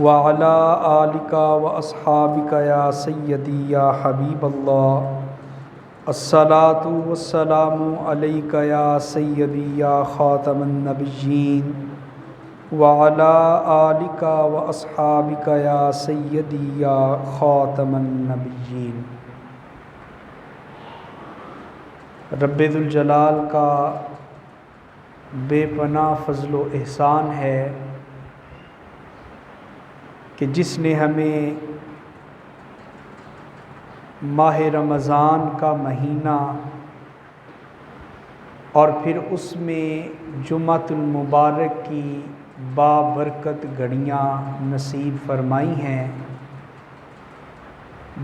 وعلی آلک و اصحابک یا سیدی یا حبیب اللہ الصلاۃ والسلام علیک یا سیدی یا خاتم النبیین وعلی آلک و اصحابک یا سیدی یا خاتم النبیین۔ رب ذوالجلال کا بے پناہ فضل و احسان ہے کہ جس نے ہمیں ماہ رمضان کا مہینہ اور پھر اس میں جمعۃ المبارک کی بابرکت گھڑیاں نصیب فرمائی ہیں۔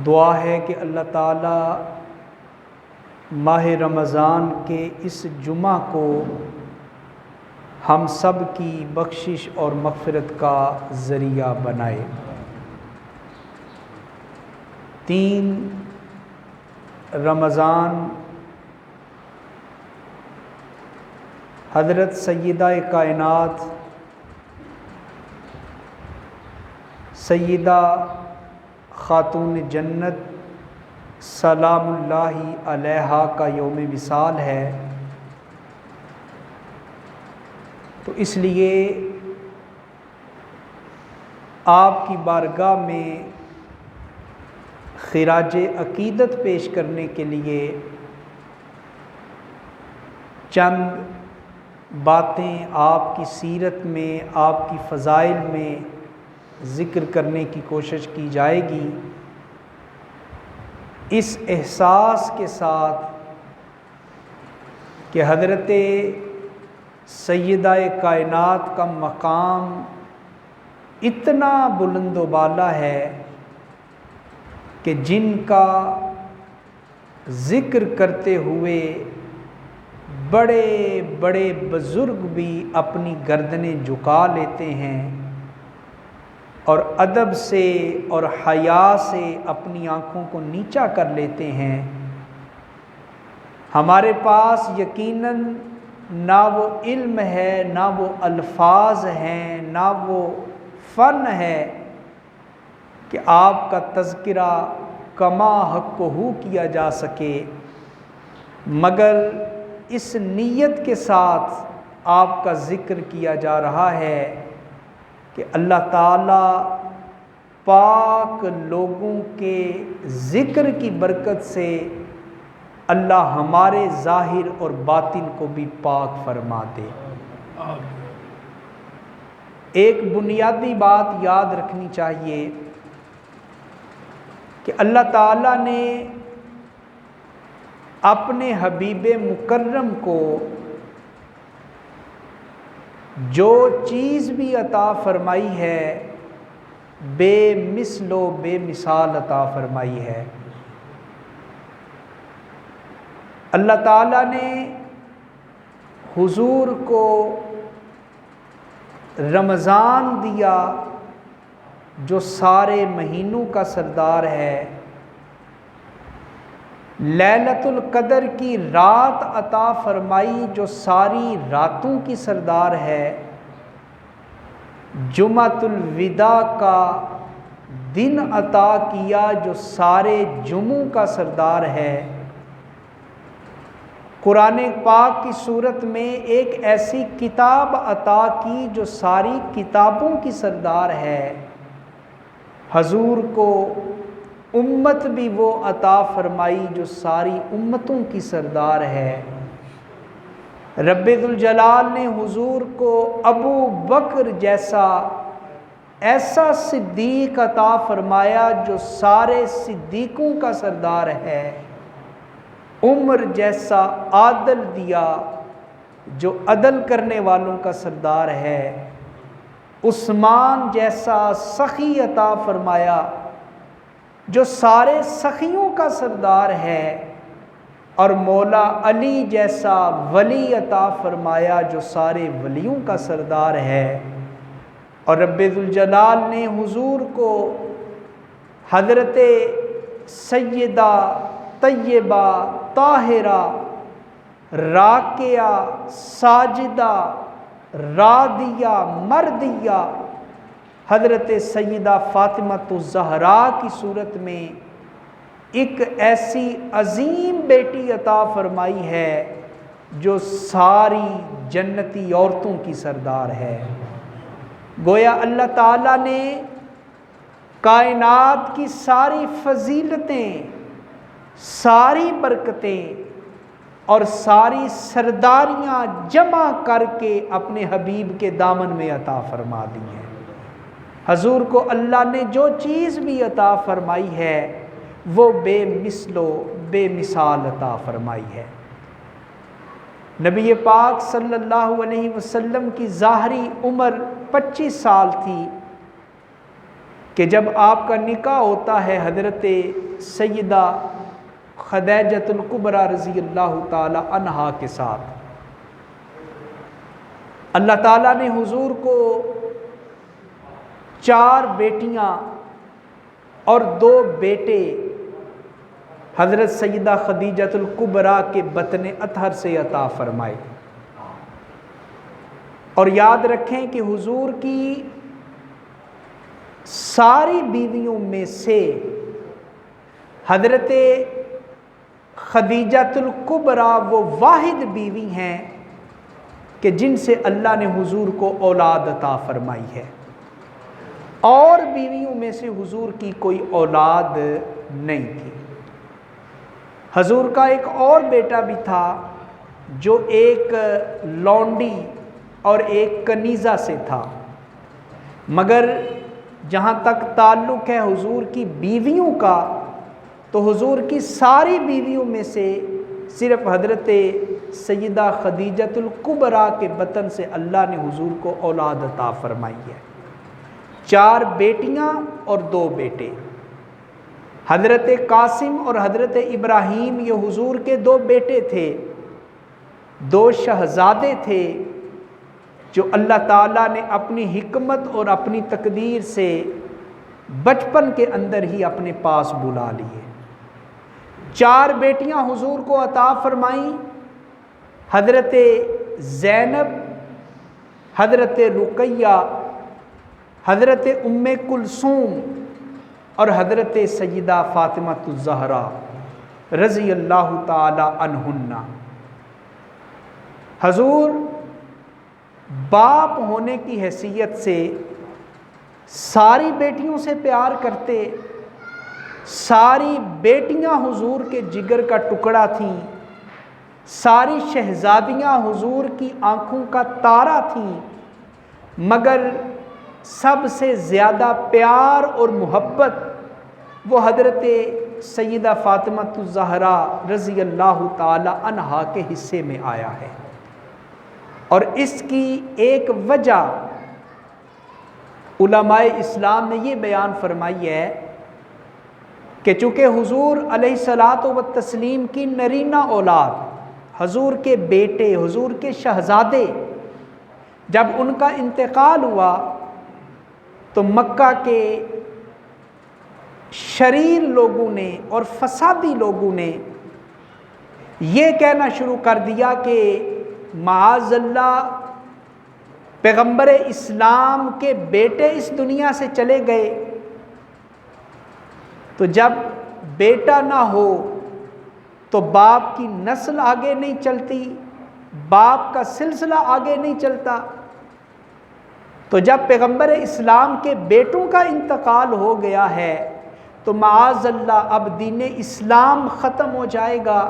دعا ہے کہ اللہ تعالی ماہ رمضان کے اس جمعہ کو ہم سب کی بخشش اور مغفرت کا ذریعہ بنائے۔ 3 رمضان حضرت سیدہ کائنات سیدہ خاتون جنت سلام اللہ علیہا کا یوم وصال ہے، تو اس لیے آپ کی بارگاہ میں خراج عقیدت پیش کرنے کے لیے چند باتیں آپ کی سیرت میں، آپ کی فضائل میں ذکر کرنے کی کوشش کی جائے گی، اس احساس کے ساتھ کہ حضرت سیدہ کائنات کا مقام اتنا بلند و بالا ہے کہ جن کا ذکر کرتے ہوئے بڑے بڑے بزرگ بھی اپنی گردنیں جھکا لیتے ہیں اور ادب سے اور حیا سے اپنی آنکھوں کو نیچا کر لیتے ہیں۔ ہمارے پاس یقیناً نہ وہ علم ہے، نہ وہ الفاظ ہیں، نہ وہ فن ہے کہ آپ کا تذکرہ کما حقہ کیا جا سکے، مگر اس نیت کے ساتھ آپ کا ذکر کیا جا رہا ہے کہ اللہ تعالی پاک لوگوں کے ذکر کی برکت سے اللہ ہمارے ظاہر اور باطن کو بھی پاک فرما دے۔ ایک بنیادی بات یاد رکھنی چاہیے کہ اللہ تعالیٰ نے اپنے حبیب مکرم کو جو چیز بھی عطا فرمائی ہے بے مثل و بے مثال عطا فرمائی ہے۔ اللہ تعالیٰ نے حضور کو رمضان دیا جو سارے مہینوں کا سردار ہے، لیلۃ القدر کی رات عطا فرمائی جو ساری راتوں کی سردار ہے، جمعۃ الوداع کا دن عطا کیا جو سارے جمعوں کا سردار ہے۔ قرآن پاک کی صورت میں ایک ایسی کتاب عطا کی جو ساری کتابوں کی سردار ہے۔ حضور کو امت بھی وہ عطا فرمائی جو ساری امتوں کی سردار ہے۔ رب ذوالجلال نے حضور کو ابو بکر جیسا ایسا صدیق عطا فرمایا جو سارے صدیقوں کا سردار ہے۔ عمر جیسا عادل دیا جو عدل کرنے والوں کا سردار ہے۔ عثمان جیسا سخی عطا فرمایا جو سارے سخیوں کا سردار ہے، اور مولا علی جیسا ولی عطا فرمایا جو سارے ولیوں کا سردار ہے۔ اور رب ذوالجلال نے حضور کو حضرت سیدہ طیبہ طاہرہ راکعہ ساجدہ راضیہ مردیہ حضرت سیدہ فاطمہ الزہرا کی صورت میں ایک ایسی عظیم بیٹی عطا فرمائی ہے جو ساری جنتی عورتوں کی سردار ہے۔ گویا اللہ تعالیٰ نے کائنات کی ساری فضیلتیں، ساری برکتیں اور ساری سرداریاں جمع کر کے اپنے حبیب کے دامن میں عطا فرما دی ہیں۔ حضور کو اللہ نے جو چیز بھی عطا فرمائی ہے وہ بے مثل و بے مثال عطا فرمائی ہے۔ نبی پاک صلی اللہ علیہ وسلم کی ظاہری عمر 25 سال تھی کہ جب آپ کا نکاح ہوتا ہے حضرت سیدہ خدیجۃ الکبریٰ رضی اللہ تعالی عنہا کے ساتھ۔ اللہ تعالیٰ نے حضور کو 4 بیٹیاں اور 2 بیٹے حضرت سیدہ خدیجۃ الکبریٰ کے بطن اطہر سے عطا فرمائے۔ اور یاد رکھیں کہ حضور کی ساری بیویوں میں سے حضرت خدیجۃ الکبریٰ وہ واحد بیوی ہیں کہ جن سے اللہ نے حضور کو اولاد عطا فرمائی ہے، اور بیویوں میں سے حضور کی کوئی اولاد نہیں تھی۔ حضور کا ایک اور بیٹا بھی تھا جو ایک لونڈی اور ایک کنیزہ سے تھا، مگر جہاں تک تعلق ہے حضور کی بیویوں کا تو حضور کی ساری بیویوں میں سے صرف حضرت سیدہ خدیجۃ الکبریٰ کے بطن سے اللہ نے حضور کو اولاد عطا فرمائی ہے۔ 4 بیٹیاں اور 2 بیٹے، حضرت قاسم اور حضرت ابراہیم یہ حضور کے 2 بیٹے تھے، 2 شہزادے تھے جو اللہ تعالیٰ نے اپنی حکمت اور اپنی تقدیر سے بچپن کے اندر ہی اپنے پاس بلا لیے۔ 4 بیٹیاں حضور کو عطا فرمائیں، حضرت زینب، حضرت رقیہ، حضرت ام کلثوم اور حضرت سیدہ فاطمہ الزہرا رضی اللہ تعالی عنہن۔ حضور باپ ہونے کی حیثیت سے ساری بیٹیوں سے پیار کرتے، ساری بیٹیاں حضور کے جگر کا ٹکڑا تھیں، ساری شہزادیاں حضور کی آنکھوں کا تارا تھیں، مگر سب سے زیادہ پیار اور محبت وہ حضرت سیدہ فاطمہ الزہرا رضی اللہ تعالی عنہا کے حصے میں آیا ہے۔ اور اس کی ایک وجہ علماء اسلام نے یہ بیان فرمائی ہے کہ چونکہ حضور علیہ الصلاۃ والتسلیم کی نرینہ اولاد، حضور کے بیٹے، حضور کے شہزادے، جب ان کا انتقال ہوا تو مکہ کے شریر لوگوں نے اور فسادی لوگوں نے یہ کہنا شروع کر دیا کہ معاذ اللہ پیغمبر اسلام کے بیٹے اس دنیا سے چلے گئے، تو جب بیٹا نہ ہو تو باپ کی نسل آگے نہیں چلتی، باپ کا سلسلہ آگے نہیں چلتا، تو جب پیغمبر اسلام کے بیٹوں کا انتقال ہو گیا ہے تو معاذ اللہ اب دین اسلام ختم ہو جائے گا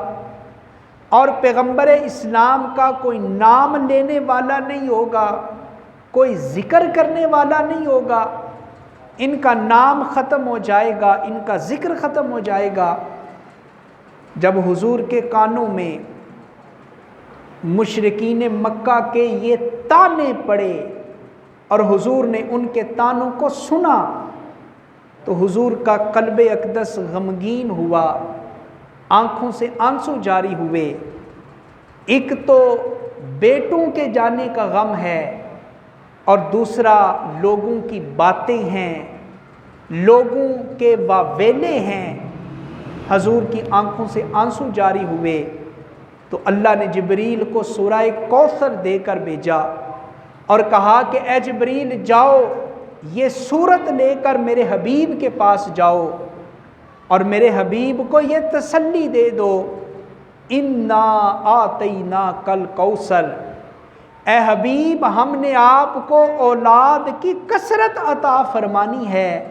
اور پیغمبر اسلام کا کوئی نام لینے والا نہیں ہوگا، کوئی ذکر کرنے والا نہیں ہوگا، ان کا نام ختم ہو جائے گا، ان کا ذکر ختم ہو جائے گا۔ جب حضور کے کانوں میں مشرکین مکہ کے یہ طعنے پڑے اور حضور نے ان کے طعنوں کو سنا تو حضور کا قلب اقدس غمگین ہوا، آنکھوں سے آنسو جاری ہوئے۔ ایک تو بیٹوں کے جانے کا غم ہے اور دوسرا لوگوں کی باتیں ہیں، لوگوں کے واویلے ہیں۔ حضور کی آنکھوں سے آنسو جاری ہوئے تو اللہ نے جبریل کو سورہ کوثر دے کر بھیجا اور کہا کہ اے جبریل جاؤ یہ صورت لے کر میرے حبیب کے پاس جاؤ اور میرے حبیب کو یہ تسلی دے دو، انا آتیناک الکوثر، اے حبیب ہم نے آپ کو اولاد کی کثرت عطا فرمانی ہے۔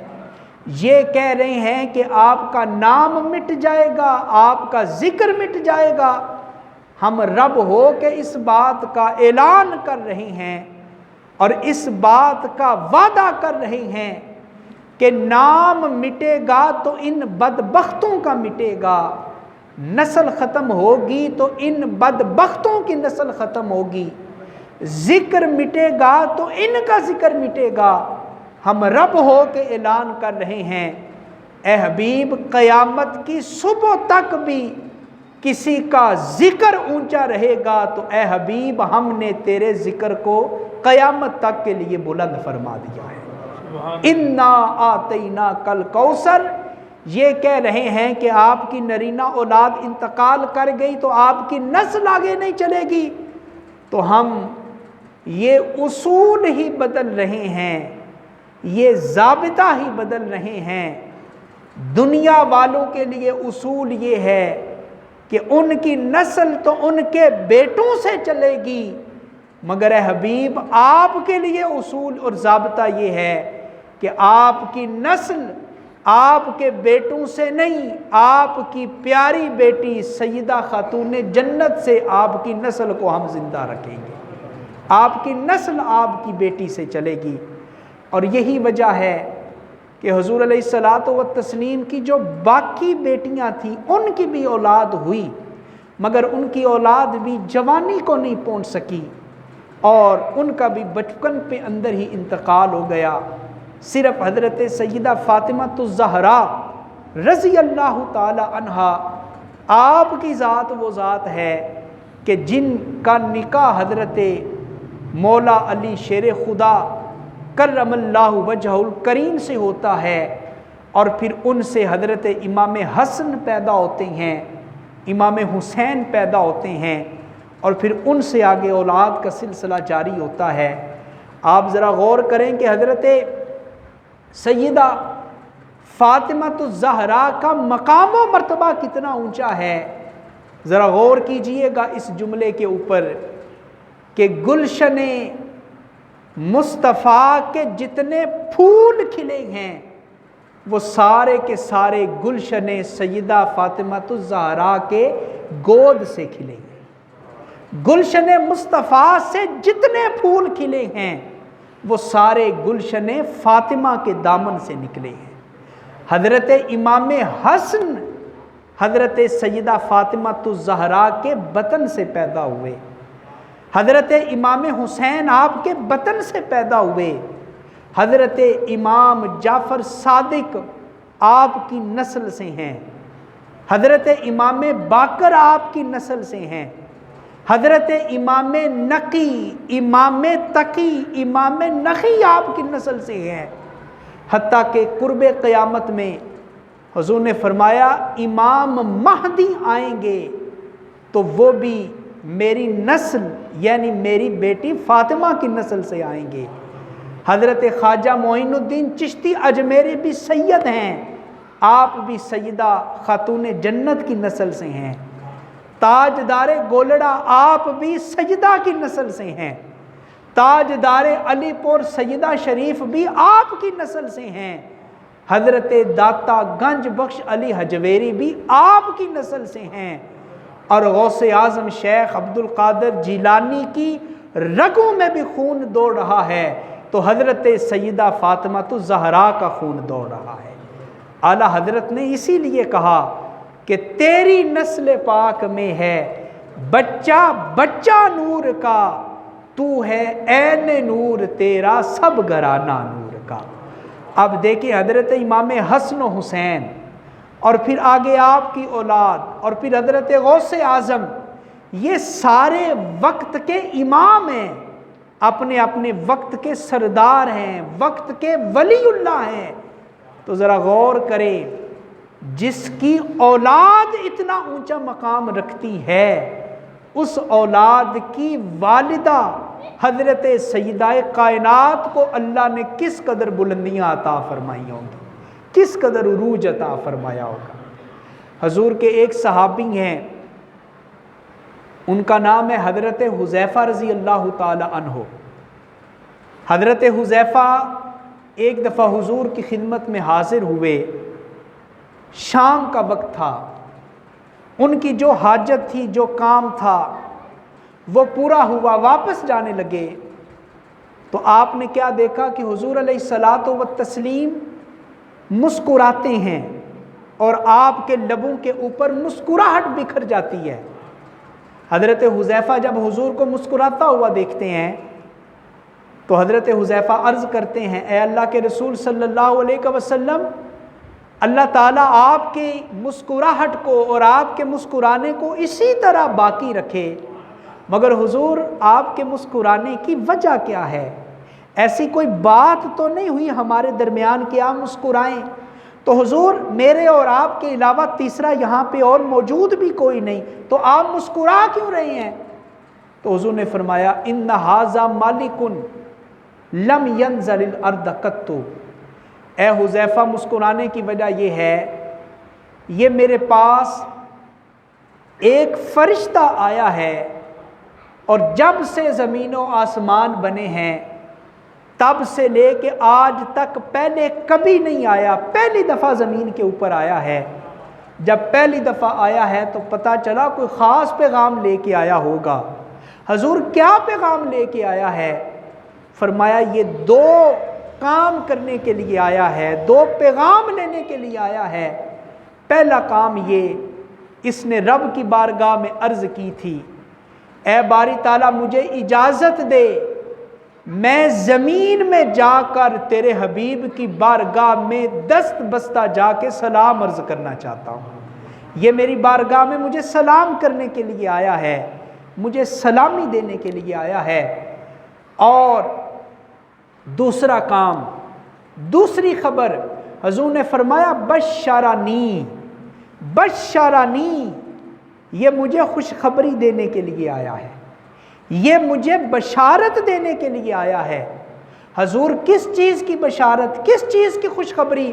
یہ کہہ رہے ہیں کہ آپ کا نام مٹ جائے گا، آپ کا ذکر مٹ جائے گا، ہم رب ہو کے اس بات کا اعلان کر رہے ہیں اور اس بات کا وعدہ کر رہے ہیں کہ نام مٹے گا تو ان بدبختوں کا مٹے گا، نسل ختم ہوگی تو ان بدبختوں کی نسل ختم ہوگی، ذکر مٹے گا تو ان کا ذکر مٹے گا، ہم رب ہو کے اعلان کر رہے ہیں۔ اے حبیب قیامت کی صبح تک بھی کسی کا ذکر اونچا رہے گا تو اے حبیب ہم نے تیرے ذکر کو قیامت تک کے لیے بلند فرما دیا ہے۔ انا آتیناک الکوثر، یہ کہہ رہے ہیں کہ آپ کی نرینہ اولاد انتقال کر گئی تو آپ کی نسل آگے نہیں چلے گی، تو ہم یہ اصول ہی بدل رہے ہیں، یہ ضابطہ ہی بدل رہے ہیں۔ دنیا والوں کے لیے اصول یہ ہے کہ ان کی نسل تو ان کے بیٹوں سے چلے گی، مگر اے حبیب آپ کے لیے اصول اور ضابطہ یہ ہے کہ آپ کی نسل آپ کے بیٹوں سے نہیں، آپ کی پیاری بیٹی سیدہ خاتون جنت سے آپ کی نسل کو ہم زندہ رکھیں گے، آپ کی نسل آپ کی بیٹی سے چلے گی۔ اور یہی وجہ ہے کہ حضور علیہ الصلاۃ والتسلیم کی جو باقی بیٹیاں تھیں ان کی بھی اولاد ہوئی، مگر ان کی اولاد بھی جوانی کو نہیں پہنچ سکی اور ان کا بھی بچپن پہ اندر ہی انتقال ہو گیا۔ صرف حضرت سیدہ فاطمہ الزہرا رضی اللہ تعالی عنہا، آپ کی ذات وہ ذات ہے کہ جن کا نکاح حضرت مولا علی شیر خدا کرم اللہ وجہ الکریم سے ہوتا ہے، اور پھر ان سے حضرت امام حسن پیدا ہوتے ہیں، امام حسین پیدا ہوتے ہیں، اور پھر ان سے آگے اولاد کا سلسلہ جاری ہوتا ہے۔ آپ ذرا غور کریں کہ حضرت سیدہ فاطمہ الزہرا کا مقام و مرتبہ کتنا اونچا ہے۔ ذرا غور کیجئے گا اس جملے کے اوپر کہ گلشن مصطفیٰ کے جتنے پھول کھلے ہیں وہ سارے کے سارے گلشن سیدہ فاطمہ الزہرا کے گود سے کھلے ہیں۔ گلشن مصطفیٰ سے جتنے پھول کھلے ہیں وہ سارے گلشن فاطمہ کے دامن سے نکلے ہیں۔ حضرت امام حسن حضرت سیدہ فاطمہ الزہرا کے بطن سے پیدا ہوئے، حضرت امام حسین آپ کے بطن سے پیدا ہوئے، حضرت امام جعفر صادق آپ کی نسل سے ہیں، حضرت امام باقر آپ کی نسل سے ہیں، حضرت امام نقی، امام تقی، امام نقی آپ کی نسل سے ہیں، حتیٰ کہ قرب قیامت میں حضور نے فرمایا امام مہدی آئیں گے تو وہ بھی میری نسل یعنی میری بیٹی فاطمہ کی نسل سے آئیں گے۔ حضرت خواجہ معین الدین چشتی اجمیری بھی سید ہیں، آپ بھی سیدہ خاتون جنت کی نسل سے ہیں۔ تاجدار گولڑا آپ بھی سیدہ کی نسل سے ہیں، تاجدار علی پور سیدہ شریف بھی آپ کی نسل سے ہیں، حضرت داتا گنج بخش علی حجویری بھی آپ کی نسل سے ہیں، اور غوث اعظم شیخ عبد القادر جیلانی کی رگوں میں بھی خون دوڑ رہا ہے تو حضرت سیدہ فاطمہ الزہرا کا خون دوڑ رہا ہے۔ اعلیٰ حضرت نے اسی لیے کہا کہ تیری نسل پاک میں ہے بچہ بچہ نور کا، تو ہے عین نور تیرا سب گھرانہ نور کا۔ اب دیکھیں حضرت امام حسن و حسین اور پھر آگے آپ کی اولاد اور پھر حضرت غوث اعظم، یہ سارے وقت کے امام ہیں، اپنے اپنے وقت کے سردار ہیں، وقت کے ولی اللہ ہیں۔ تو ذرا غور کریں، جس کی اولاد اتنا اونچا مقام رکھتی ہے اس اولاد کی والدہ حضرت سیدہ کائنات کو اللہ نے کس قدر بلندیاں عطا فرمائی ہوں گی، کس قدر عروج عطا فرمایا ہوگا۔ حضور کے ایک صحابی ہیں، ان کا نام ہے حضرت حذیفہ رضی اللہ تعالی عنہ۔ حضرت حذیفہ ایک دفعہ حضور کی خدمت میں حاضر ہوئے، شام کا وقت تھا، ان کی جو حاجت تھی، جو کام تھا وہ پورا ہوا، واپس جانے لگے تو آپ نے کیا دیکھا کہ حضور علیہ الصلاۃ والتسلیم مسکراتے ہیں اور آپ کے لبوں کے اوپر مسکراہٹ بکھر جاتی ہے۔ حضرت حذیفہ جب حضور کو مسکراتا ہوا دیکھتے ہیں تو حضرت حذیفہ عرض کرتے ہیں، اے اللہ کے رسول صلی اللہ علیہ وسلم، اللہ تعالیٰ آپ کی مسکراہٹ کو اور آپ کے مسکرانے کو اسی طرح باقی رکھے، مگر حضور آپ کے مسکرانے کی وجہ کیا ہے؟ ایسی کوئی بات تو نہیں ہوئی ہمارے درمیان کہ آپ مسکرائیں؟ تو حضور میرے اور آپ کے علاوہ تیسرا یہاں پہ اور موجود بھی کوئی نہیں، تو آپ مسکرا کیوں رہے ہیں؟ تو حضور نے فرمایا، ان ھذا مالک لم ینزل الارض قط۔ اے حذیفہ، مسکرانے کی وجہ یہ ہے، یہ میرے پاس ایک فرشتہ آیا ہے اور جب سے زمین و آسمان بنے ہیں تب سے لے کے آج تک پہلے کبھی نہیں آیا، پہلی دفعہ زمین کے اوپر آیا ہے۔ جب پہلی دفعہ آیا ہے تو پتہ چلا کوئی خاص پیغام لے کے آیا ہوگا۔ حضور کیا پیغام لے کے آیا ہے؟ فرمایا یہ دو کام کرنے کے لیے آیا ہے، دو پیغام لینے کے لیے آیا ہے۔ پہلا کام یہ، اس نے رب کی بارگاہ میں عرض کی تھی، اے باری تعالیٰ مجھے اجازت دے، میں زمین میں جا کر تیرے حبیب کی بارگاہ میں دست بستہ جا کے سلام عرض کرنا چاہتا ہوں۔ یہ میری بارگاہ میں مجھے سلام کرنے کے لیے آیا ہے، مجھے سلامی دینے کے لیے آیا ہے۔ اور دوسرا کام، دوسری خبر، حضور نے فرمایا بشرانی، بشرانی، یہ مجھے خوشخبری دینے کے لیے آیا ہے، یہ مجھے بشارت دینے کے لیے آیا ہے۔ حضور کس چیز کی بشارت، کس چیز کی خوشخبری؟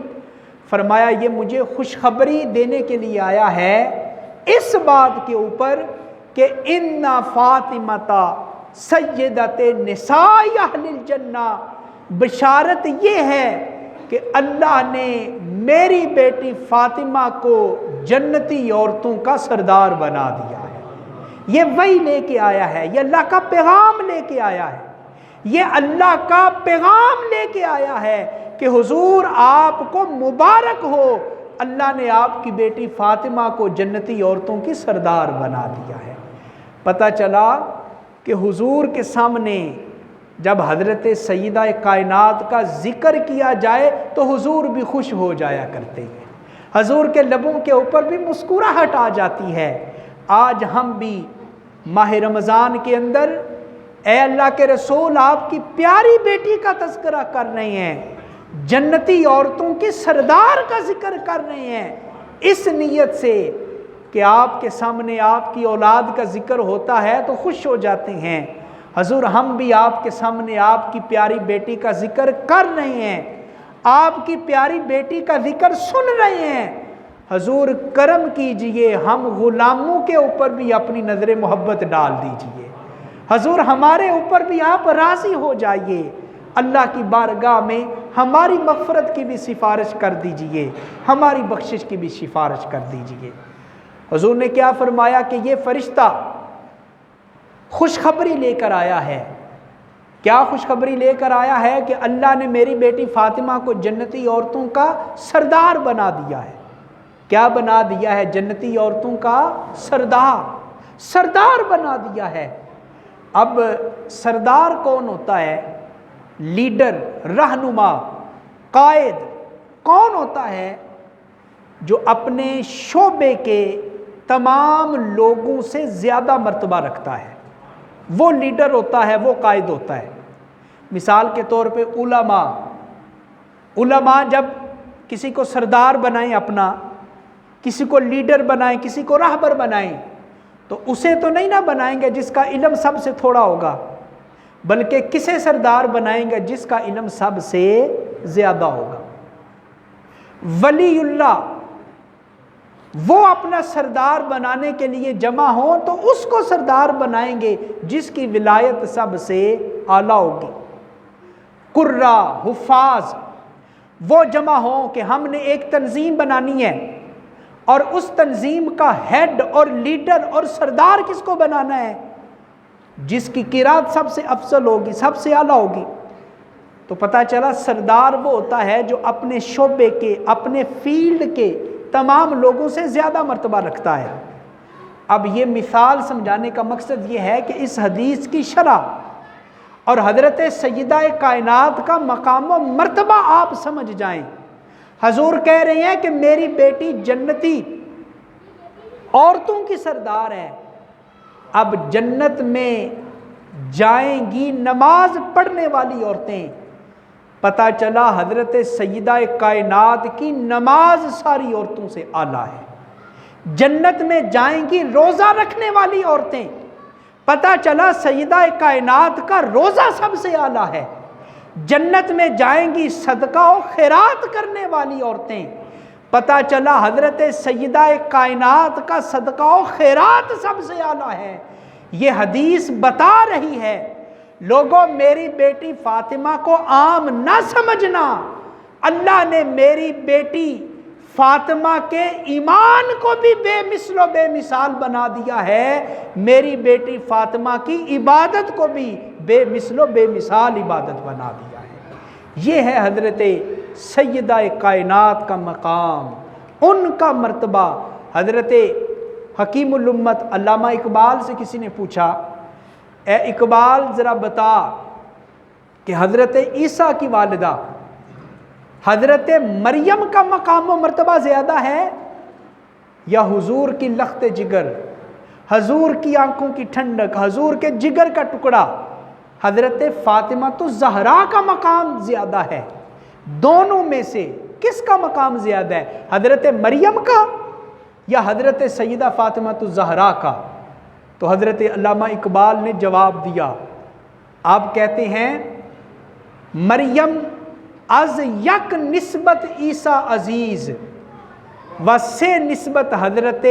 فرمایا یہ مجھے خوشخبری دینے کے لیے آیا ہے اس بات کے اوپر کہ ان فاطمہ سیدۃ نساء اہل الجنہ، بشارت یہ ہے کہ اللہ نے میری بیٹی فاطمہ کو جنتی عورتوں کا سردار بنا دیا ہے۔ یہ وہی لے کے آیا ہے، یہ اللہ کا پیغام لے کے آیا ہے، یہ اللہ کا پیغام لے کے آیا ہے کہ حضور آپ کو مبارک ہو، اللہ نے آپ کی بیٹی فاطمہ کو جنتی عورتوں کی سردار بنا دیا ہے۔ پتہ چلا کہ حضور کے سامنے جب حضرت سیدہ کائنات کا ذکر کیا جائے تو حضور بھی خوش ہو جایا کرتے ہیں، حضور کے لبوں کے اوپر بھی مسکراہٹ آ جاتی ہے۔ آج ہم بھی ماہ رمضان کے اندر اے اللہ کے رسول آپ کی پیاری بیٹی کا تذکرہ کر رہے ہیں، جنتی عورتوں کی سردار کا ذکر کر رہے ہیں، اس نیت سے کہ آپ کے سامنے آپ کی اولاد کا ذکر ہوتا ہے تو خوش ہو جاتے ہیں۔ حضور ہم بھی آپ کے سامنے آپ کی پیاری بیٹی کا ذکر کر رہے ہیں، آپ کی پیاری بیٹی کا ذکر سن رہے ہیں۔ حضور کرم کیجئے، ہم غلاموں کے اوپر بھی اپنی نظر محبت ڈال دیجئے، حضور ہمارے اوپر بھی آپ راضی ہو جائیے، اللہ کی بارگاہ میں ہماری مغفرت کی بھی سفارش کر دیجئے، ہماری بخشش کی بھی سفارش کر دیجئے۔ حضور نے کیا فرمایا کہ یہ فرشتہ خوشخبری لے کر آیا ہے۔ کیا خوشخبری لے کر آیا ہے؟ کہ اللہ نے میری بیٹی فاطمہ کو جنتی عورتوں کا سردار بنا دیا ہے۔ کیا بنا دیا ہے؟ جنتی عورتوں کا سردار، سردار بنا دیا ہے۔ اب سردار کون ہوتا ہے؟ لیڈر، رہنما، قائد کون ہوتا ہے؟ جو اپنے شعبے کے تمام لوگوں سے زیادہ مرتبہ رکھتا ہے، وہ لیڈر ہوتا ہے، وہ قائد ہوتا ہے۔ مثال کے طور پہ علماء جب کسی کو سردار بنائیں، اپنا کسی کو لیڈر بنائیں، کسی کو راہبر بنائیں، تو اسے تو نہیں نہ بنائیں گے جس کا علم سب سے تھوڑا ہوگا، بلکہ کسے سردار بنائیں گے جس کا علم سب سے زیادہ ہوگا۔ ولی اللہ وہ اپنا سردار بنانے کے لیے جمع ہوں تو اس کو سردار بنائیں گے جس کی ولایت سب سے اعلیٰ ہوگی۔ قرہ حفاظ وہ جمع ہوں کہ ہم نے ایک تنظیم بنانی ہے اور اس تنظیم کا ہیڈ اور لیڈر اور سردار کس کو بنانا ہے؟ جس کی قرات سب سے افضل ہوگی، سب سے اعلیٰ ہوگی۔ تو پتہ چلا سردار وہ ہوتا ہے جو اپنے شعبے کے، اپنے فیلڈ کے تمام لوگوں سے زیادہ مرتبہ رکھتا ہے۔ اب یہ مثال سمجھانے کا مقصد یہ ہے کہ اس حدیث کی شرح اور حضرت سیدہ کائنات کا مقام و مرتبہ آپ سمجھ جائیں۔ حضور کہہ رہے ہیں کہ میری بیٹی جنتی عورتوں کی سردار ہے۔ اب جنت میں جائیں گی نماز پڑھنے والی عورتیں، پتہ چلا حضرت سیدہ کائنات کی نماز ساری عورتوں سے اعلیٰ ہے۔ جنت میں جائیں گی روزہ رکھنے والی عورتیں، پتہ چلا سیدہ کائنات کا روزہ سب سے اعلیٰ ہے۔ جنت میں جائیں گی صدقہ و خیرات کرنے والی عورتیں، پتہ چلا حضرت سیدہ کائنات کا صدقہ و خیرات سب سے اعلیٰ ہے۔ یہ حدیث بتا رہی ہے لوگوں میری بیٹی فاطمہ کو عام نہ سمجھنا، اللہ نے میری بیٹی فاطمہ کے ایمان کو بھی بے مثل و بے مثال بنا دیا ہے، میری بیٹی فاطمہ کی عبادت کو بھی بے مثل و بے مثال عبادت بنا دیا ہے۔ یہ ہے حضرت سیدہ کائنات کا مقام، ان کا مرتبہ۔ حضرت حکیم الامت علامہ اقبال سے کسی نے پوچھا، اے اقبال ذرا بتا کہ حضرت عیسیٰ کی والدہ حضرت مریم کا مقام و مرتبہ زیادہ ہے یا حضور کی لخت جگر، حضور کی آنکھوں کی ٹھنڈک، حضور کے جگر کا ٹکڑا حضرت فاطمہ تو زہرا کا مقام زیادہ ہے؟ دونوں میں سے کس کا مقام زیادہ ہے، حضرت مریم کا یا حضرت سیدہ فاطمہ تو زہرا کا؟ تو حضرت علامہ اقبال نے جواب دیا، آپ کہتے ہیں مریم از یک نسبت عیسیٰ عزیز و سے نسبت حضرت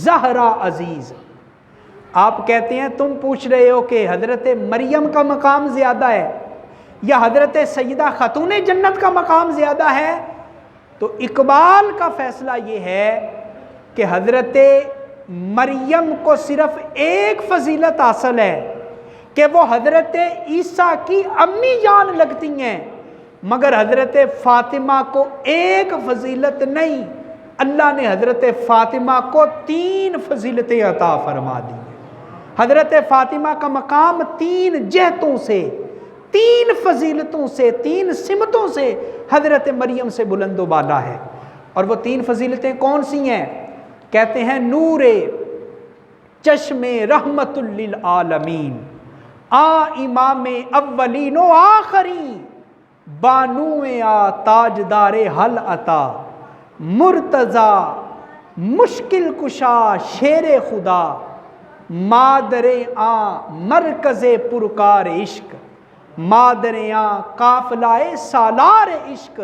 زہرا عزیز۔ آپ کہتے ہیں تم پوچھ رہے ہو کہ حضرت مریم کا مقام زیادہ ہے یا حضرت سیدہ خاتون جنت کا مقام زیادہ ہے، تو اقبال کا فیصلہ یہ ہے کہ حضرت مریم کو صرف ایک فضیلت حاصل ہے کہ وہ حضرت عیسیٰ کی امی جان لگتی ہیں، مگر حضرت فاطمہ کو ایک فضیلت نہیں، اللہ نے حضرت فاطمہ کو 3 فضیلتیں عطا فرما دی۔ حضرت فاطمہ کا مقام 3 جہتوں سے، 3 فضیلتوں سے، 3 سمتوں سے حضرت مریم سے بلند و بالا ہے۔ اور وہ 3 فضیلتیں کون سی ہیں؟ کہتے ہیں نور چشم رحمت للعالمین، امام اولین و آخرین، بانو تاجدار حل عطا، مرتضی مشکل کشا شیر خدا، مادر مرکز پرکار عشق، مادر قافلہ سالار عشق۔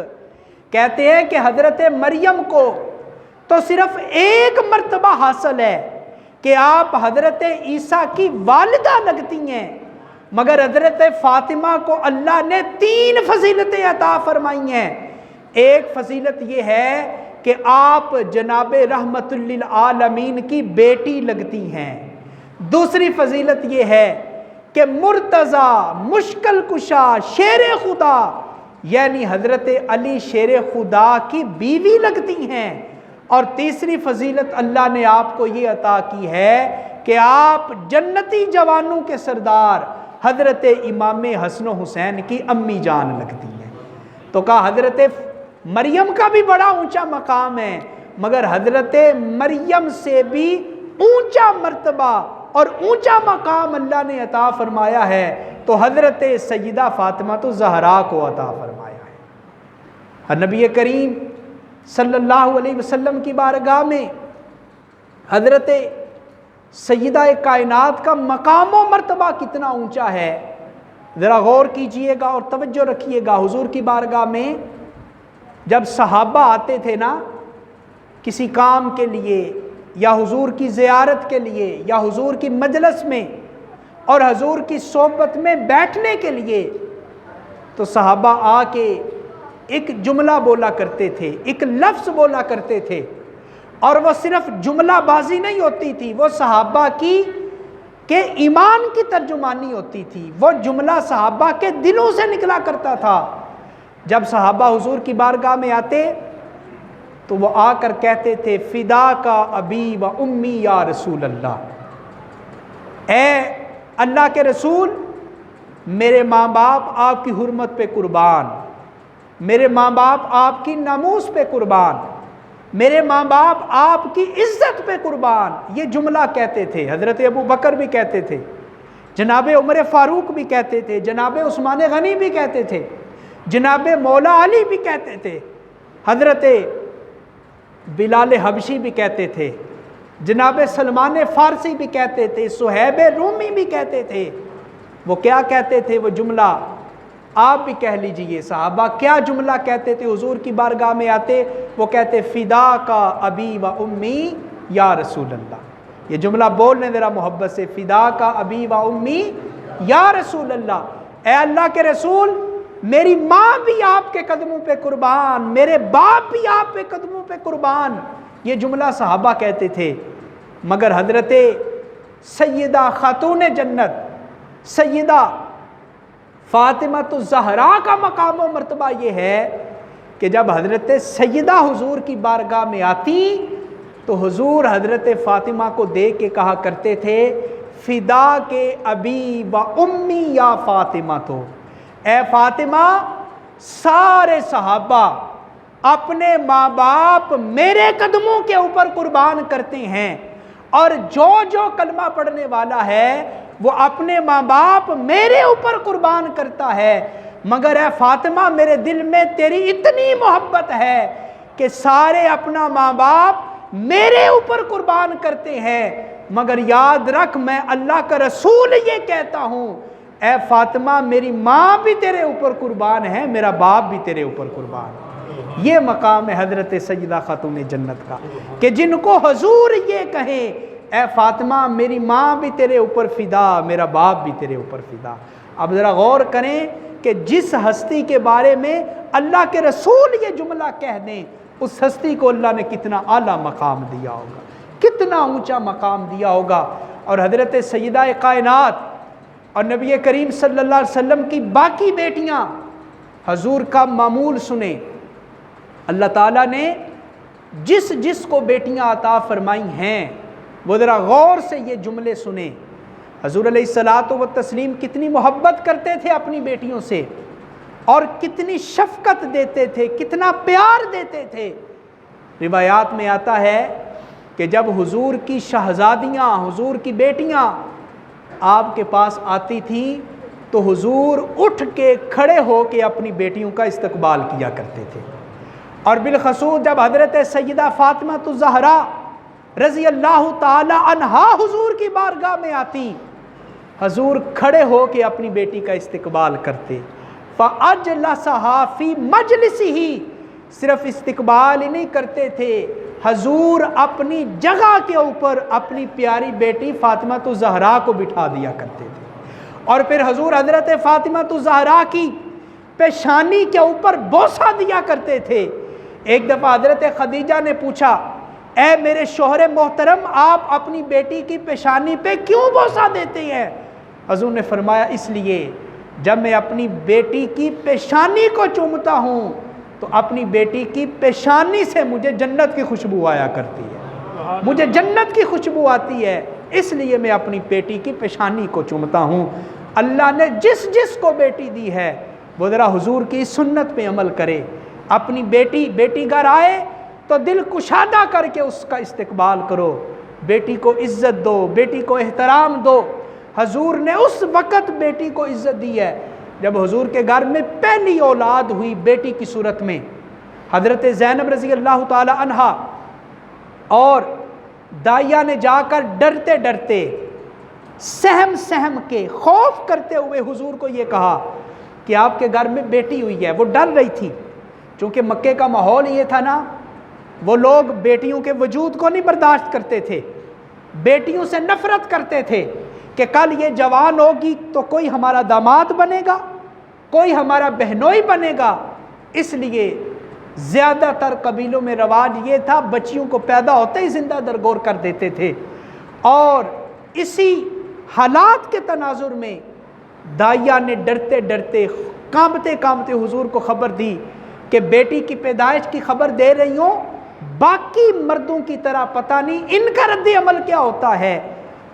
کہتے ہیں کہ حضرت مریم کو تو صرف ایک مرتبہ حاصل ہے کہ آپ حضرت عیسیٰ کی والدہ لگتی ہیں، مگر حضرت فاطمہ کو اللہ نے 3 فضیلتیں عطا فرمائی ہیں۔ ایک فضیلت یہ ہے کہ آپ جناب رحمت للعالمین کی بیٹی لگتی ہیں، دوسری فضیلت یہ ہے کہ مرتضی مشکل کشا شیر خدا، یعنی حضرت علی شیر خدا کی بیوی لگتی ہیں، اور تیسری فضیلت اللہ نے آپ کو یہ عطا کی ہے کہ آپ جنتی جوانوں کے سردار حضرت امام حسن و حسین کی امی جان لگتی ہیں۔ تو کہا حضرت مریم کا بھی بڑا اونچا مقام ہے، مگر حضرت مریم سے بھی اونچا مرتبہ اور اونچا مقام اللہ نے عطا فرمایا ہے تو حضرت سیدہ فاطمہ تو زہرا کو عطا فرمایا ہے۔ اور نبی کریم صلی اللہ علیہ وسلم کی بارگاہ میں حضرت سیدہ کائنات کا مقام و مرتبہ کتنا اونچا ہے، ذرا غور کیجئے گا اور توجہ رکھیے گا۔ حضور کی بارگاہ میں جب صحابہ آتے تھے نا کسی کام کے لیے یا حضور کی زیارت کے لیے یا حضور کی مجلس میں اور حضور کی صحبت میں بیٹھنے کے لیے، تو صحابہ آ کے ایک جملہ بولا کرتے تھے، ایک لفظ بولا کرتے تھے، اور وہ صرف جملہ بازی نہیں ہوتی تھی، وہ صحابہ کے ایمان کی ترجمانی ہوتی تھی، وہ جملہ صحابہ کے دلوں سے نکلا کرتا تھا۔ جب صحابہ حضور کی بارگاہ میں آتے تو وہ آ کر کہتے تھے فدا کا ابی و امی یا رسول اللہ، اے اللہ کے رسول میرے ماں باپ آپ کی حرمت پہ قربان، میرے ماں باپ آپ کی ناموس پہ قربان، میرے ماں باپ آپ کی عزت پہ قربان۔ یہ جملہ کہتے تھے، حضرت ابو بکر بھی کہتے تھے، جناب عمر فاروق بھی کہتے تھے، جناب عثمان غنی بھی کہتے تھے، جناب مولا علی بھی کہتے تھے، حضرت بلال حبشی بھی کہتے تھے، جناب سلمان فارسی بھی کہتے تھے، صہیب رومی بھی کہتے تھے۔ وہ کیا کہتے تھے؟ وہ جملہ آپ بھی کہہ لیجئے، صحابہ کیا جملہ کہتے تھے حضور کی بارگاہ میں آتے؟ وہ کہتے فدا کا ابی و امی یا رسول اللہ۔ یہ جملہ بولنے ذرا محبت سے، فدا کا ابی و امی یا رسول اللہ، اے اللہ کے رسول میری ماں بھی آپ کے قدموں پہ قربان، میرے باپ بھی آپ کے قدموں پہ قربان۔ یہ جملہ صحابہ کہتے تھے، مگر حضرت سیدہ خاتون جنت سیدہ فاطمہ الزہرا کا مقام و مرتبہ یہ ہے کہ جب حضرت سیدہ حضور کی بارگاہ میں آتی تو حضور حضرت فاطمہ کو دیکھ کے کہا کرتے تھے فدا کے ابی و امی یا فاطمہ، تو اے فاطمہ سارے صحابہ اپنے ماں باپ میرے قدموں کے اوپر قربان کرتے ہیں، اور جو جو کلمہ پڑھنے والا ہے وہ اپنے ماں باپ میرے اوپر قربان کرتا ہے، مگر اے فاطمہ میرے دل میں تیری اتنی محبت ہے کہ سارے اپنا ماں باپ میرے اوپر قربان کرتے ہیں، مگر یاد رکھ میں اللہ کا رسول یہ کہتا ہوں اے فاطمہ میری ماں بھی تیرے اوپر قربان ہے، میرا باپ بھی تیرے اوپر قربان ہے۔ یہ مقام ہے حضرت سیدہ خاتون جنت کا کہ جن کو حضور یہ کہیں اے فاطمہ میری ماں بھی تیرے اوپر فدا، میرا باپ بھی تیرے اوپر فدا۔ اب ذرا غور کریں کہ جس ہستی کے بارے میں اللہ کے رسول یہ جملہ کہہ دیں اس ہستی کو اللہ نے کتنا اعلیٰ مقام دیا ہوگا، کتنا اونچا مقام دیا ہوگا۔ اور حضرت سیدہ کائنات اور نبی کریم صلی اللہ علیہ وسلم کی باقی بیٹیاں حضور کا معمول سنیں، اللہ تعالیٰ نے جس جس کو بیٹیاں عطا فرمائی ہیں وہ ذرا غور سے یہ جملے سنیں۔ حضور علیہ الصلاۃ والتسلیم کتنی محبت کرتے تھے اپنی بیٹیوں سے اور کتنی شفقت دیتے تھے، کتنا پیار دیتے تھے۔ روایات میں آتا ہے کہ جب حضور کی شہزادیاں، حضور کی بیٹیاں آپ کے پاس آتی تھیں تو حضور اٹھ کے کھڑے ہو کے اپنی بیٹیوں کا استقبال کیا کرتے تھے، اور بالخصوص جب حضرت سیدہ فاطمہ الزہرا رضی اللہ تعالی عنہا حضور کی بارگاہ میں آتی، حضور کھڑے ہو کے اپنی بیٹی کا استقبال کرتے۔ فَأَجْلَسَهَا فِي مَجْلِسِهِ، صرف استقبال ہی نہیں کرتے تھے، حضور اپنی جگہ کے اوپر اپنی پیاری بیٹی فاطمہ الزہرا کو بٹھا دیا کرتے تھے، اور پھر حضور حضرت فاطمہ الزہرا کی پیشانی کے اوپر بوسہ دیا کرتے تھے۔ ایک دفعہ حضرت خدیجہ نے پوچھا اے میرے شوہر محترم آپ اپنی بیٹی کی پیشانی پہ کیوں بوسہ دیتے ہیں؟ حضور نے فرمایا اس لیے جب میں اپنی بیٹی کی پیشانی کو چومتا ہوں تو اپنی بیٹی کی پیشانی سے مجھے جنت کی خوشبو آیا کرتی ہے، مجھے جنت کی خوشبو آتی ہے، اس لیے میں اپنی بیٹی کی پیشانی کو چومتا ہوں۔ اللہ نے جس جس کو بیٹی دی ہے وہ ذرا حضور کی سنت پہ عمل کرے، اپنی بیٹی گھر آئے تو دل کشادہ کر کے اس کا استقبال کرو، بیٹی کو عزت دو، بیٹی کو احترام دو۔ حضور نے اس وقت بیٹی کو عزت دی ہے جب حضور کے گھر میں پہلی اولاد ہوئی بیٹی کی صورت میں، حضرت زینب رضی اللہ تعالی عنہا اور داعیہ نے جا کر ڈرتے ڈرتے سہم سہم کے خوف کرتے ہوئے حضور کو یہ کہا کہ آپ کے گھر میں بیٹی ہوئی ہے۔ وہ ڈر رہی تھی، چونکہ مکے کا ماحول یہ تھا نا، وہ لوگ بیٹیوں کے وجود کو نہیں برداشت کرتے تھے، بیٹیوں سے نفرت کرتے تھے کہ کل یہ جوان ہوگی تو کوئی ہمارا داماد بنے گا، کوئی ہمارا بہنوئی بنے گا۔ اس لیے زیادہ تر قبیلوں میں رواج یہ تھا، بچیوں کو پیدا ہوتے ہی زندہ درگور کر دیتے تھے۔ اور اسی حالات کے تناظر میں داعیہ نے ڈرتے ڈرتے کانپتے کانپتے حضور کو خبر دی کہ بیٹی کی پیدائش کی خبر دے رہی ہوں، باقی مردوں کی طرح پتہ نہیں ان کا رد عمل کیا ہوتا ہے۔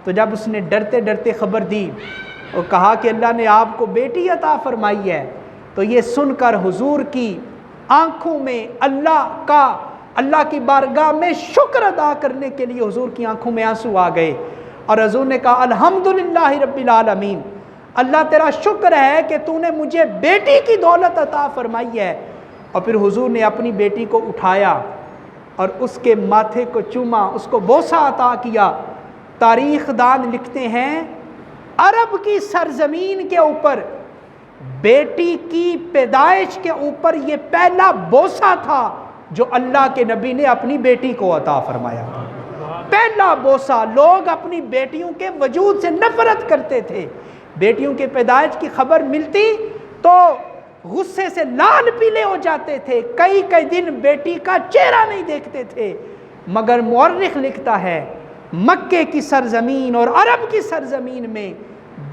تو جب اس نے ڈرتے ڈرتے خبر دی اور کہا کہ اللہ نے آپ کو بیٹی عطا فرمائی ہے، تو یہ سن کر حضور کی آنکھوں میں اللہ کی بارگاہ میں شکر ادا کرنے کے لیے حضور کی آنکھوں میں آنسو آ گئے، اور حضور نے کہا الحمدللہ رب العالمین، اللہ تیرا شکر ہے کہ تو نے مجھے بیٹی کی دولت عطا فرمائی ہے۔ اور پھر حضور نے اپنی بیٹی کو اٹھایا اور اس کے ماتھے کو چوما، اس کو بوسہ عطا کیا۔ تاریخ دان لکھتے ہیں عرب کی سرزمین کے اوپر بیٹی کی پیدائش کے اوپر یہ پہلا بوسہ تھا جو اللہ کے نبی نے اپنی بیٹی کو عطا فرمایا۔ پہلا بوسہ، لوگ اپنی بیٹیوں کے وجود سے نفرت کرتے تھے، بیٹیوں کے پیدائش کی خبر ملتی تو غصے سے لال پیلے ہو جاتے تھے، کئی کئی دن بیٹی کا چہرہ نہیں دیکھتے تھے۔ مگر مورخ لکھتا ہے مکے کی سرزمین اور عرب کی سرزمین میں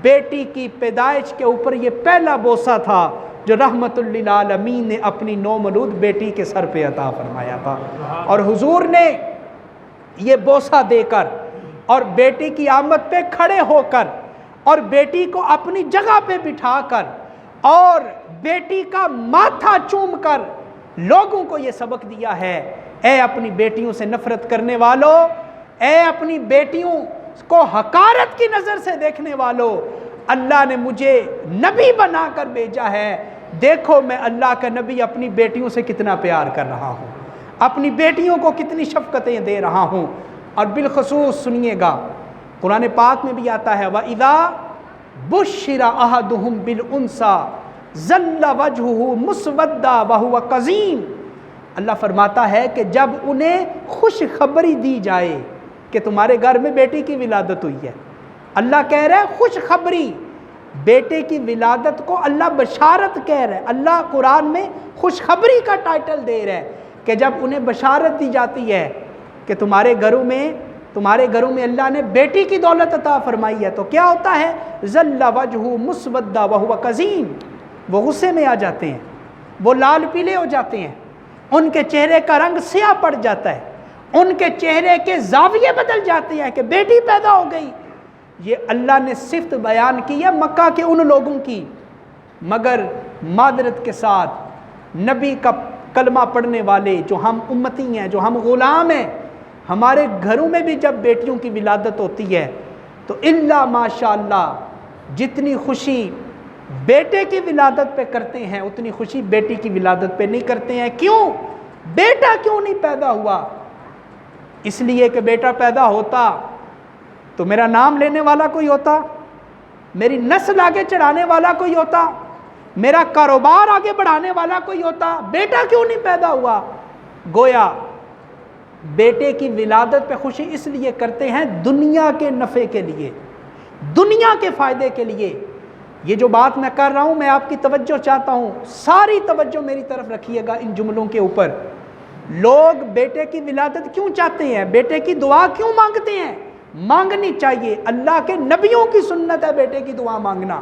بیٹی کی پیدائش کے اوپر یہ پہلا بوسہ تھا جو رحمت للعالمین نے اپنی نومولود بیٹی کے سر پہ عطا فرمایا تھا۔ اور حضور نے یہ بوسہ دے کر اور بیٹی کی آمد پہ کھڑے ہو کر اور بیٹی کو اپنی جگہ پہ بٹھا کر اور بیٹی کا ماتھا چوم کر لوگوں کو یہ سبق دیا ہے، اے اپنی بیٹیوں سے نفرت کرنے والوں، اے اپنی بیٹیوں کو حقارت کی نظر سے دیکھنے والوں، اللہ نے مجھے نبی بنا کر بھیجا ہے، دیکھو میں اللہ کا نبی اپنی بیٹیوں سے کتنا پیار کر رہا ہوں، اپنی بیٹیوں کو کتنی شفقتیں دے رہا ہوں۔ اور بالخصوص سنیے گا، قرآن پاک میں بھی آتا ہے وَإِذَا بُشِّرَ أَحَدُهُمْ بِالْأُنْثَىٰ ظَلَّ وَجْهُهُ مُسْوَدًّا وَهُوَ كَظِيمٌ، اللہ فرماتا ہے کہ جب انہیں خوشخبری دی جائے کہ تمہارے گھر میں بیٹی کی ولادت ہوئی ہے، اللہ کہہ رہا ہے خوشخبری، بیٹے کی ولادت کو اللہ بشارت کہہ رہا ہے، اللہ قرآن میں خوشخبری کا ٹائٹل دے رہا ہے کہ جب انہیں بشارت دی جاتی ہے کہ تمہارے گھروں میں اللہ نے بیٹی کی دولت عطا فرمائی ہے، تو کیا ہوتا ہے ظل وجہہ مسودہ وہو کظیم، وہ غصے میں آ جاتے ہیں، وہ لال پیلے ہو جاتے ہیں، ان کے چہرے کا رنگ سیاہ پڑ جاتا ہے، ان کے چہرے کے زاویے بدل جاتے ہیں کہ بیٹی پیدا ہو گئی۔ یہ اللہ نے صفت بیان کی ہے مکہ کے ان لوگوں کی، مگر معذرت کے ساتھ نبی کا کلمہ پڑھنے والے جو ہم امتی ہیں، جو ہم غلام ہیں، ہمارے گھروں میں بھی جب بیٹیوں کی ولادت ہوتی ہے تو الا ماشاءاللہ جتنی خوشی بیٹے کی ولادت پہ کرتے ہیں اتنی خوشی بیٹی کی ولادت پہ نہیں کرتے ہیں۔ کیوں؟ بیٹا کیوں نہیں پیدا ہوا؟ اس لیے کہ بیٹا پیدا ہوتا تو میرا نام لینے والا کوئی ہوتا، میری نسل آگے چڑھانے والا کوئی ہوتا، میرا کاروبار آگے بڑھانے والا کوئی ہوتا، بیٹا کیوں نہیں پیدا ہوا؟ گویا بیٹے کی ولادت پہ خوشی اس لیے کرتے ہیں دنیا کے نفع کے لیے، دنیا کے فائدے کے لیے۔ یہ جو بات میں کر رہا ہوں میں آپ کی توجہ چاہتا ہوں، ساری توجہ میری طرف رکھیے گا ان جملوں کے اوپر۔ لوگ بیٹے کی ولادت کیوں چاہتے ہیں؟ بیٹے کی دعا کیوں مانگتے ہیں؟ مانگنی چاہیے، اللہ کے نبیوں کی سنت ہے بیٹے کی دعا مانگنا،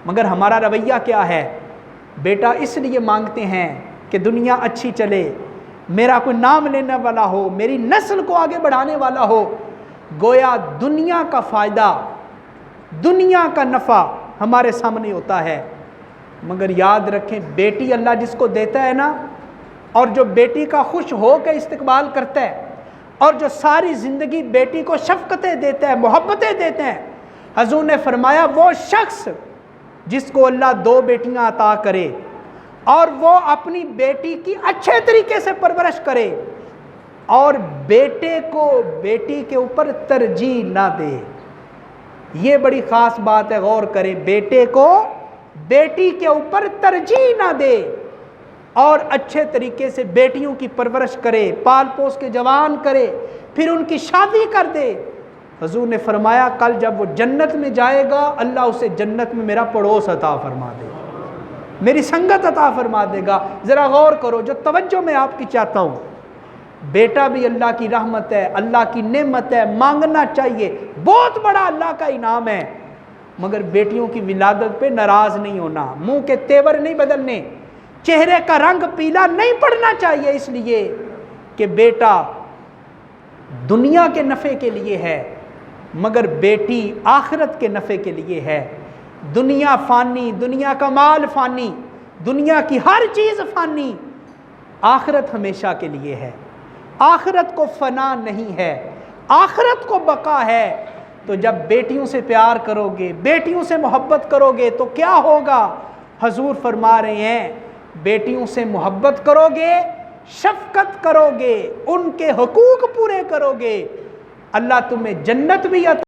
مگر ہمارا رویہ کیا ہے؟ بیٹا اس لیے مانگتے ہیں کہ دنیا اچھی چلے، میرا کوئی نام لینے والا ہو، میری نسل کو آگے بڑھانے والا ہو۔ گویا دنیا کا فائدہ، دنیا کا نفع ہمارے سامنے ہوتا ہے، مگر یاد رکھیں بیٹی اللہ جس کو دیتا ہے نا، اور جو بیٹی کا خوش ہو کے استقبال کرتا ہے اور جو ساری زندگی بیٹی کو شفقتیں دیتا ہے، محبتیں دیتے ہیں، حضور نے فرمایا وہ شخص جس کو اللہ 2 بیٹیاں عطا کرے اور وہ اپنی بیٹی کی اچھے طریقے سے پرورش کرے، اور بیٹے کو بیٹی کے اوپر ترجیح نہ دے. یہ بڑی خاص بات ہے، غور کرے. بیٹے کو بیٹی کے اوپر ترجیح نہ دے اور اچھے طریقے سے بیٹیوں کی پرورش کرے، پال پوس کے جوان کرے، پھر ان کی شادی کر دے. حضور نے فرمایا کل جب وہ جنت میں جائے گا اللہ اسے جنت میں میرا پڑوس عطا فرما دے گا، میری سنگت عطا فرما دے گا. ذرا غور کرو، جو توجہ میں آپ کی چاہتا ہوں، بیٹا بھی اللہ کی رحمت ہے، اللہ کی نعمت ہے، مانگنا چاہیے، بہت بڑا اللہ کا انعام ہے. مگر بیٹیوں کی ولادت پہ ناراض نہیں ہونا، منہ کے تیور نہیں بدلنے، چہرے کا رنگ پیلا نہیں پڑنا چاہیے، اس لیے کہ بیٹا دنیا کے نفع کے لیے ہے مگر بیٹی آخرت کے نفع کے لیے ہے. دنیا فانی، دنیا کا مال فانی، دنیا کی ہر چیز فانی، آخرت ہمیشہ کے لیے ہے. آخرت کو فنا نہیں ہے، آخرت کو بقا ہے. تو جب بیٹیوں سے پیار کرو گے، بیٹیوں سے محبت کرو گے تو کیا ہوگا؟ حضور فرما رہے ہیں بیٹیوں سے محبت کرو گے، شفقت کرو گے، ان کے حقوق پورے کرو گے، اللہ تمہیں جنت بھی عطا